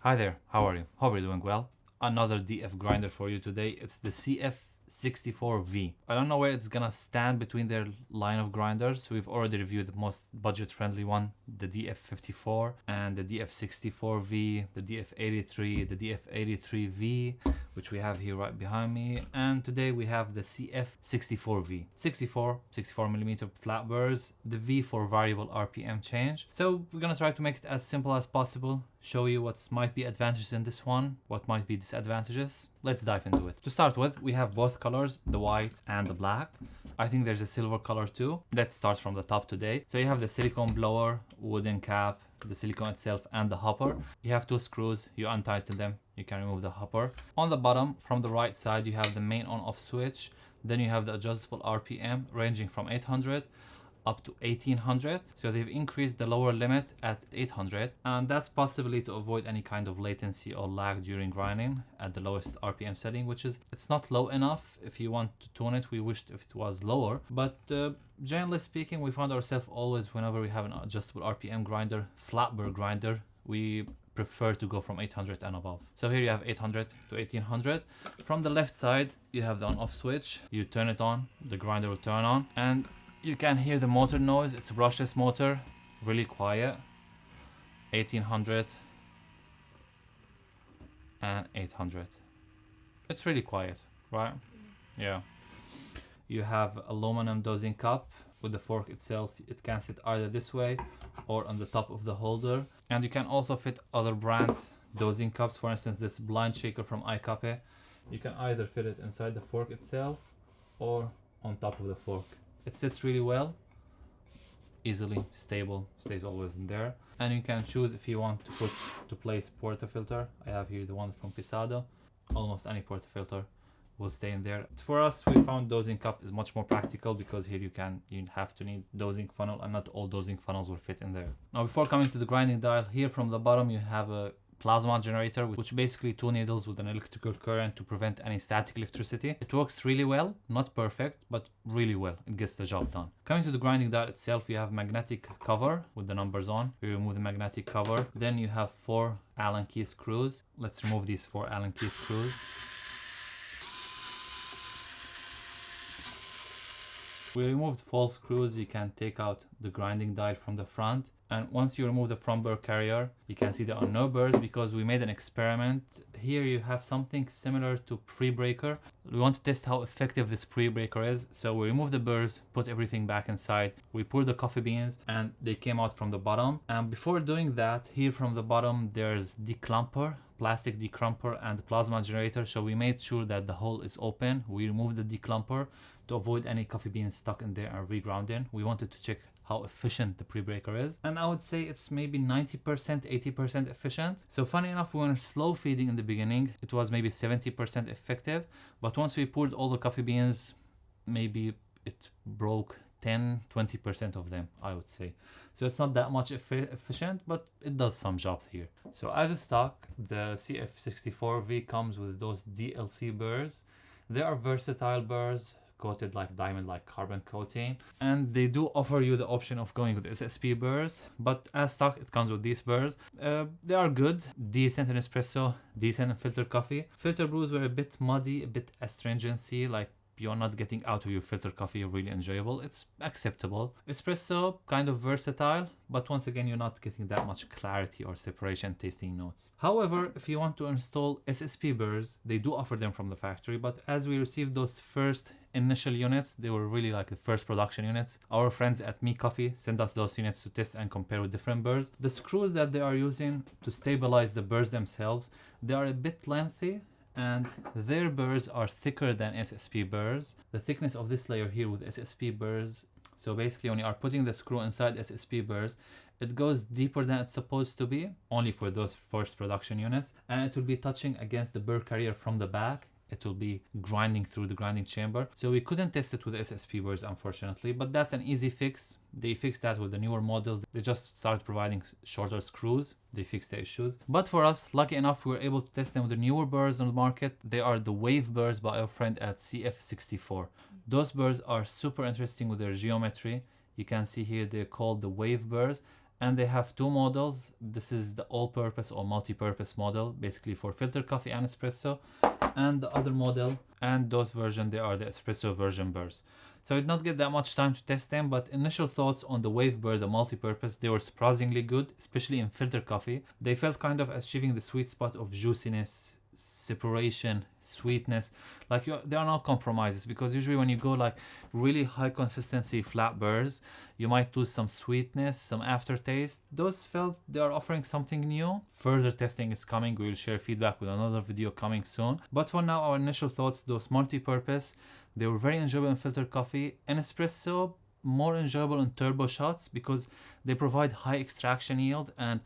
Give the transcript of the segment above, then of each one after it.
Hi there, how are you? Hope you're doing well. Another DF grinder for you today. It's the CF64v. I don't know where it's gonna stand between their line of grinders. We've already reviewed the most budget-friendly one, the DF54, and the DF64v, the DF83, the DF83v, which we have here right behind me. And today we have the CF64v. 64mm flat burrs, the V for variable RPM change. So we're gonna try to make it as simple as possible, show you what might be advantages in this one, what might be disadvantages. Let's dive into it. To start with, we have both colors, the white and the black. I think there's a silver color too. Let's start from the top today. So you have the silicone blower, wooden cap, the silicone itself and the hopper. You have two screws, you untighten them, you can remove the hopper. On the bottom, from the right side, you have the main on-off switch. Then you have the adjustable RPM ranging from 800 up to 1800. So they've increased the lower limit at 800, and that's possibly to avoid any kind of latency or lag during grinding at the lowest RPM setting, which is, it's not low enough. If you want to tune it, we wished if it was lower, but generally speaking, we found ourselves always, whenever we have an adjustable RPM grinder, flat burr grinder, we prefer to go from 800 and above. So here you have 800 to 1800. From the left side, you have the on-off switch. You turn it on, the grinder will turn on, and you can hear the motor noise. It's a brushless motor, really quiet. 1800 and 800. It's really quiet, right? Yeah. You have aluminum dosing cup with the fork itself. It can sit either this way or on the top of the holder. And you can also fit other brands dosing cups. For instance, this blind shaker from iCoffee. You can either fit it inside the fork itself or on top of the fork. It sits really well, easily stable, stays always in there. And you can choose if you want to place portafilter. I have here the one from Pisado. Almost any portafilter will stay in there. For us, we found dosing cup is much more practical because here you have to need dosing funnel, and not all dosing funnels will fit in there. Now, before coming to the grinding dial, here from the bottom you have a plasma generator, which basically two needles with an electrical current to prevent any static electricity. It works really well, not perfect, but really well. It gets the job done. Coming to the grinding dial itself, you have magnetic cover with the numbers on. You remove the magnetic cover. Then you have 4 Allen key screws. Let's remove these 4 Allen key screws. We removed 4 screws. You can take out the grinding dial from the front. And once you remove the front burr carrier, you can see there are no burrs because we made an experiment. Here you have something similar to Prebreaker. We want to test how effective this Prebreaker is. So we remove the burrs, put everything back inside. We pour the coffee beans and they came out from the bottom. And before doing that, here from the bottom, there's declumper, plastic declumper and plasma generator. So we made sure that the hole is open. We removed the declumper to avoid any coffee beans stuck in there and regrounding. We wanted to check how efficient the Prebreaker is, and I would say it's maybe 90%, 80% efficient. So funny enough, when we were slow feeding in the beginning, it was maybe 70% effective, but once we poured all the coffee beans, maybe it broke 10-20% of them, I would say. So it's not that much efficient, but it does some jobs here. So as a stock, the CF64v comes with those DLC burrs. They are versatile burrs, coated like diamond, like carbon coating, and they do offer you the option of going with SSP burrs, but as stock it comes with these burrs. They are good, decent in espresso, decent in filter coffee. Filter brews were a bit muddy, a bit astringency, like you're not getting out of your filter coffee really enjoyable. It's acceptable. Espresso, kind of versatile, but once again, you're not getting that much clarity or separation tasting notes. However, if you want to install SSP burrs, they do offer them from the factory, but as we received those first initial units, they were really like the first production units. Our friends at Me Coffee sent us those units to test and compare with different burrs. The screws that they are using to stabilize the burrs themselves, they are a bit lengthy, and their burrs are thicker than SSP burrs. The thickness of this layer here with SSP burrs, so basically when you are putting the screw inside SSP burrs, it goes deeper than it's supposed to be, only for those first production units, and it will be touching against the burr carrier from the back. It will be grinding through the grinding chamber. So we couldn't test it with SSP burrs, unfortunately, but that's an easy fix. They fixed that with the newer models. They just started providing shorter screws. They fixed the issues. But for us, lucky enough, we were able to test them with the newer burrs on the market. They are the wave burrs by our friend at CF64. Those burrs are super interesting with their geometry. You can see here they're called the wave burrs, And they have two models. This is the all-purpose or multi-purpose model, basically for filter coffee and espresso. And the other model, and those version, they are the espresso version Burs. So I did not get that much time to test them, but initial thoughts on the Wave Burr, the multi-purpose, they were surprisingly good, especially in filter coffee. They felt kind of achieving the sweet spot of juiciness, separation, sweetness. Like there are no compromises, because usually when you go like really high consistency flat burrs, you might lose some sweetness, some aftertaste. Those felt they are offering something new. Further testing is coming. We will share feedback with another video coming soon. But for now, our initial thoughts, those multi-purpose, they were very enjoyable in filter coffee. In espresso, more enjoyable in turbo shots because they provide high extraction yield, and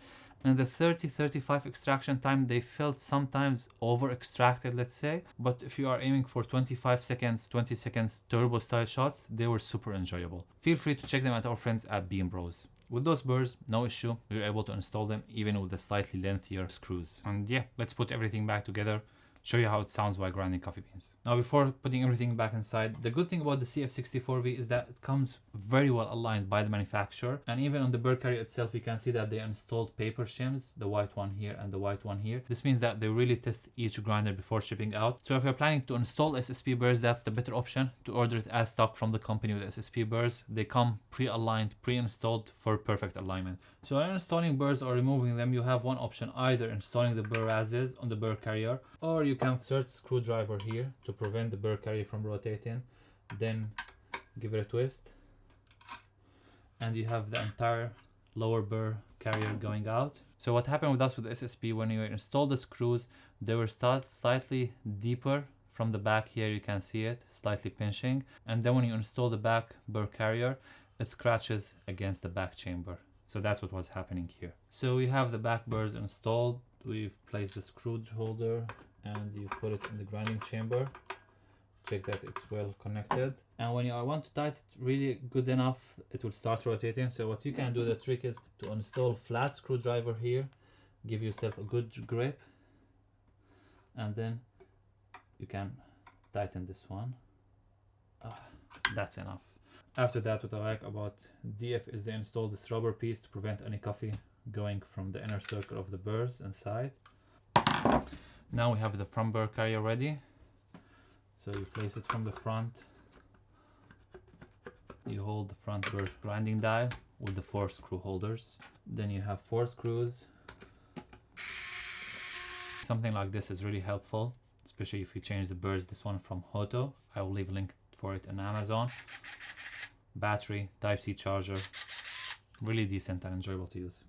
in the 30-35 extraction time, they felt sometimes over extracted, let's say. But if you are aiming for 25 seconds, 20 seconds turbo style shots, they were super enjoyable. Feel free to check them at our friends at Beam Bros. With those burrs, no issue, we were able to install them even with the slightly lengthier screws. And yeah, let's put everything back together, show you how it sounds while grinding coffee beans. Now, before putting everything back inside, the good thing about the CF64v is that it comes very well aligned by the manufacturer. And even on the burr carrier itself, you can see that they installed paper shims, the white one here and the white one here. This means that they really test each grinder before shipping out. So if you're planning to install SSP burrs, that's the better option, to order it as stock from the company with SSP burrs. They come pre-aligned, pre-installed for perfect alignment. So when installing burrs or removing them, you have one option: either installing the burr as is on the burr carrier, or you can insert screwdriver here to prevent the burr carrier from rotating, then give it a twist, and you have the entire lower burr carrier going out. So what happened with us with the SSP, when you install the screws, they were slightly deeper from the back here, you can see it slightly pinching, and then when you install the back burr carrier, it scratches against the back chamber. So that's what was happening here. So we have the back burrs installed. We've placed the screw holder and you put it in the grinding chamber. Check that it's well connected. And when you want to tighten it really good enough, it will start rotating. So what you can do, the trick is to install flat screwdriver here, give yourself a good grip, and then you can tighten this one. That's enough. After that, what I like about DF is they install this rubber piece to prevent any coffee going from the inner circle of the burrs inside. Now we have the front burr carrier ready. So you place it from the front. You hold the front burr grinding dial with the 4 screw holders. Then you have 4 screws. Something like this is really helpful, especially if you change the burrs. This one from Hoto. I will leave a link for it on Amazon. Battery, Type-C charger, really decent and enjoyable to use.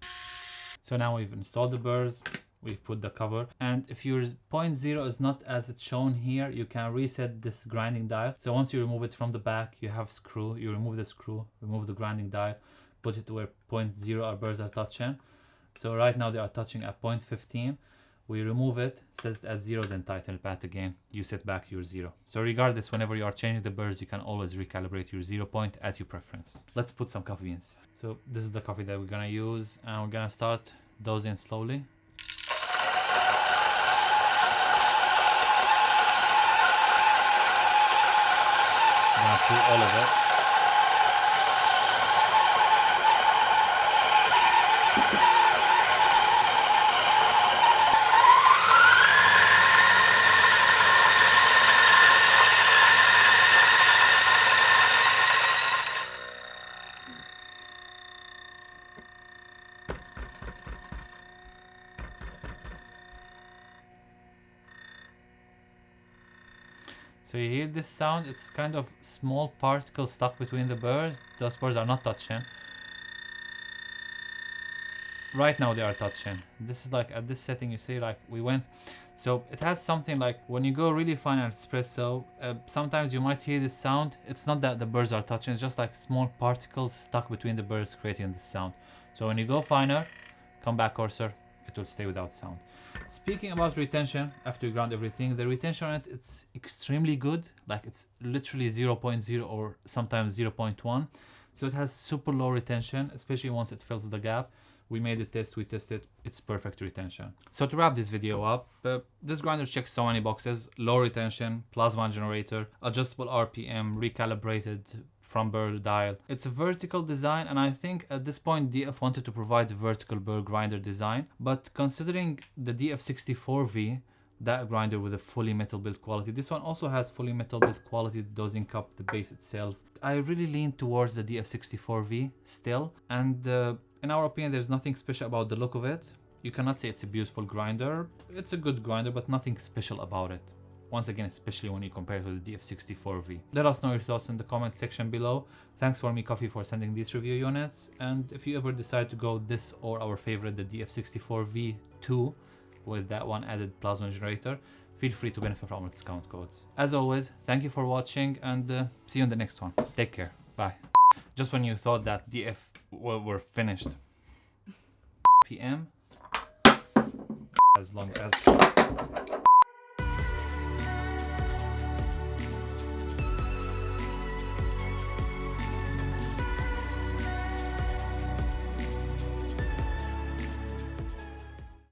So now we've installed the burrs, we've put the cover, and if your point 0 is not as it's shown here, you can reset this grinding dial. So once you remove it from the back, you have screw, you remove the screw, remove the grinding dial, put it where point 0 our burrs are touching. So right now they are touching at point 15. We remove it, set it at 0, then tighten it back again. You set back your 0. So regardless, whenever you are changing the burrs, you can always recalibrate your 0 point at your preference. Let's put some coffee beans. So this is the coffee that we're gonna use, and we're gonna start dosing slowly. I'm gonna pour all of it. So you hear this sound, it's kind of small particles stuck between the burrs. Those burrs are not touching. Right now they are touching. This is like at this setting, you see, like we went. So it has something like when you go really fine at espresso, sometimes you might hear this sound. It's not that the burrs are touching, it's just like small particles stuck between the burrs creating this sound. So when you go finer, come back coarser, it will stay without sound. Speaking about retention, after you ground everything, the retention on it, it's extremely good. Like it's literally 0.0 or sometimes 0.1. So it has super low retention, especially once it fills the gap. We made a test, we tested, it's perfect retention. So to wrap this video up, this grinder checks so many boxes: low retention, plasma generator, adjustable RPM, recalibrated from burr dial. It's a vertical design, and I think at this point DF wanted to provide a vertical burr grinder design, but considering the DF64v, that grinder with a fully metal build quality, this one also has fully metal build quality, the dosing cup, the base itself. I really lean towards the DF64v still, and in our opinion there's nothing special about the look of it. You cannot say it's a beautiful grinder. It's a good grinder, but nothing special about it. Once again, especially when you compare it with the DF64v. Let us know your thoughts in the comment section below. Thanks for Coffee for sending these review units, and if you ever decide to go this or our favorite, the DF64v2, with that one added plasma generator, feel free to benefit from our discount codes. As always, thank you for watching, and see you in the next one. Take care. Bye. Just when you thought that DF were finished. PM. As long as...